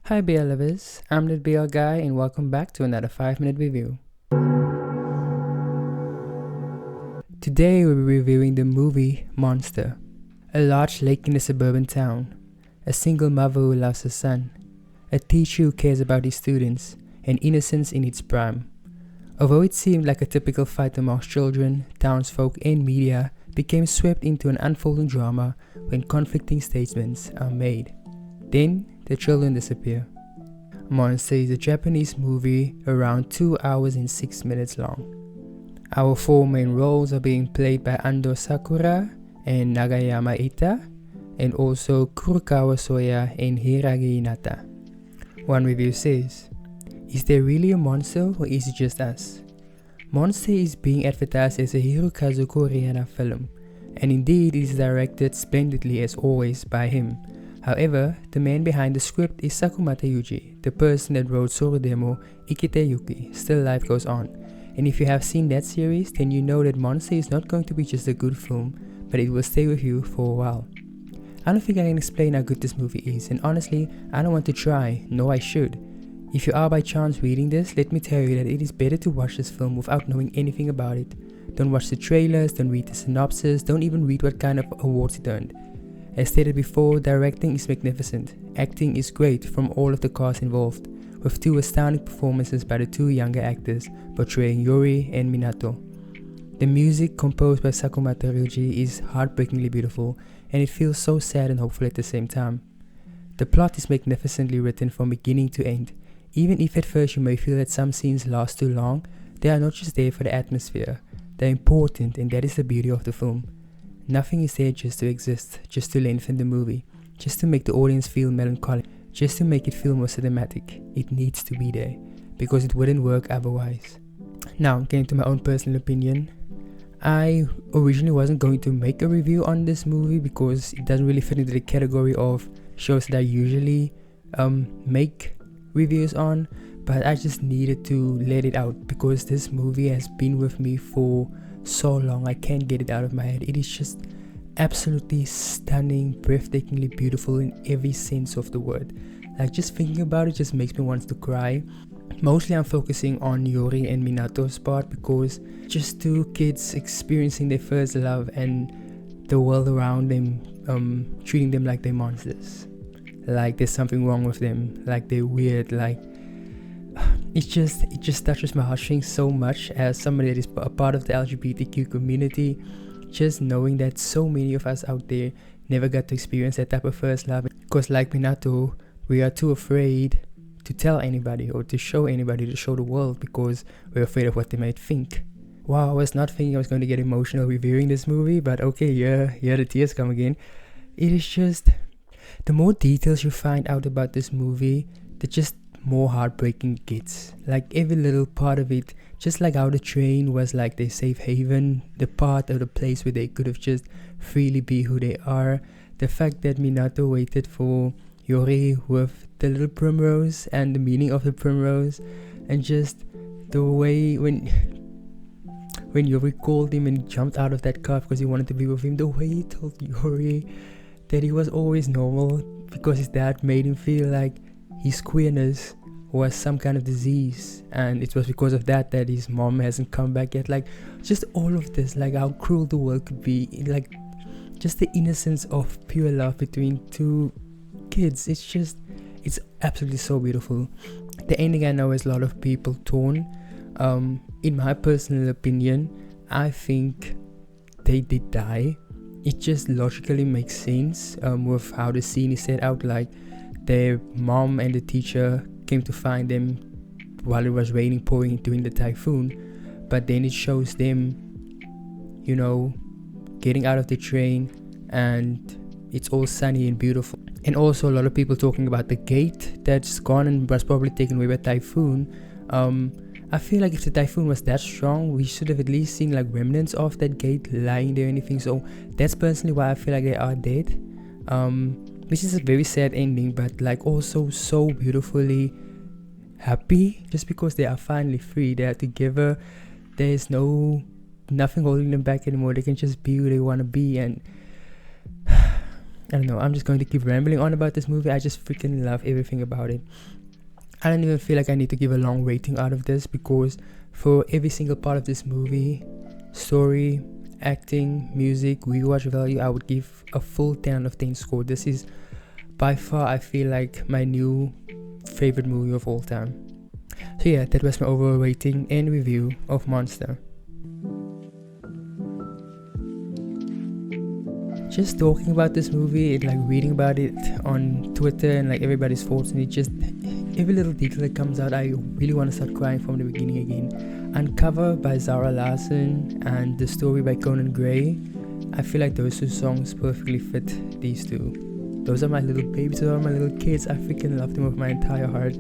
Hi BL lovers, I'm the BL guy and welcome back to another 5-minute review. Today we'll be reviewing the movie Monster. A large lake in a suburban town, a single mother who loves her son, a teacher who cares about his students, and innocence in its prime. Although it seemed like a typical fight amongst children, townsfolk and media became swept into an unfolding drama when conflicting statements are made. Then the children disappear. Monster is a Japanese movie around 2 hours and 6 minutes long. Our four main roles are being played by Ando Sakura and Nagayama Ita, and also Kurokawa Soya and Hiragi Hinata. One review says, "Is there really a monster or is it just us?" Monster is being advertised as a Hirokazu Koreana film, and indeed it is directed splendidly as always by him. However, the man behind the script is Sakumata Yuji, the person that wrote Sorudemo Ikite Yuki, Still Life Goes On. And if you have seen that series, then you know that Monster is not going to be just a good film, but it will stay with you for a while. I don't think I can explain how good this movie is, and honestly, I don't want to try, no I should. If you are by chance reading this, let me tell you that it is better to watch this film without knowing anything about it. Don't watch the trailers, don't read the synopsis, don't even read what kind of awards it earned. As stated before, directing is magnificent, acting is great from all of the cast involved, with two astounding performances by the two younger actors portraying Yori and Minato. The music composed by Sakumata Ryuji is heartbreakingly beautiful, and it feels so sad and hopeful at the same time. The plot is magnificently written from beginning to end. Even if at first you may feel that some scenes last too long, they are not just there for the atmosphere, they're important, and that is the beauty of the film. Nothing is there just to exist, just to lengthen the movie, just to make the audience feel melancholic, just to make it feel more cinematic. It needs to be there, because it wouldn't work otherwise. Now, getting to my own personal opinion, I originally wasn't going to make a review on this movie because it doesn't really fit into the category of shows that I usually make reviews on, but I just needed to let it out because this movie has been with me for so long. I can't get it out of my head. It is just absolutely stunning, breathtakingly beautiful in every sense of the word. Like, just thinking about it just makes me want to cry. Mostly I'm focusing on Yori and Minato's part because just two kids experiencing their first love and the world around them treating them like they're monsters, like there's something wrong with them, like they're weird, like it just touches my heartstrings so much as somebody that is a part of the LGBTQ community. Just knowing that so many of us out there never got to experience that type of first love, because like Minato, we are too afraid to tell anybody or to show anybody, to show the world, because we're afraid of what they might think. Wow, I was not thinking I was going to get emotional reviewing this movie, but okay, yeah, the tears come again. It is just, the more details you find out about this movie, the just more heartbreaking it gets. Like every little part of it, just like how the train was like their safe haven, the part of the place where they could have just freely be who they are, the fact that Minato waited for Yori with the little primrose and the meaning of the primrose, and just the way when Yori called him and jumped out of that car because he wanted to be with him, the way he told Yori that he was always normal because his dad made him feel like his queerness was some kind of disease, and it was because of that his mom hasn't come back yet. Like, just all of this, like how cruel the world could be, like just the innocence of pure love between two kids. It's absolutely so beautiful. The ending, I know, is a lot of people torn. In my personal opinion, I think they did die. It just logically makes sense with how the scene is set out. Like, their mom and the teacher came to find them while it was raining, pouring during the typhoon, but then it shows them, getting out of the train and it's all sunny and beautiful. And also a lot of people talking about the gate that's gone and was probably taken away by typhoon. I feel like if the typhoon was that strong, we should have at least seen like remnants of that gate lying there or anything. So that's personally why I feel like they are dead. Which is a very sad ending, but like also so beautifully happy, just because they are finally free. They are together. There is nothing holding them back anymore. They can just be who they want to be, and I don't know, I'm just going to keep rambling on about this movie. I just freaking love everything about it. I don't even feel like I need to give a long rating out of this, because for every single part of this movie, story, acting, music, rewatch value, I would give a full 10 out of 10 score. This is by far, I feel like, my new favorite movie of all time. So yeah, that was my overall rating and review of Monster. Just talking about this movie and like reading about it on Twitter and like everybody's thoughts, and it just, every little detail that comes out, I really want to start crying from the beginning again. Uncover by Zara Larsson and The Story by Conan Gray. I feel like those two songs perfectly fit these two. Those are my little babies, those are my little kids. I freaking love them with my entire heart.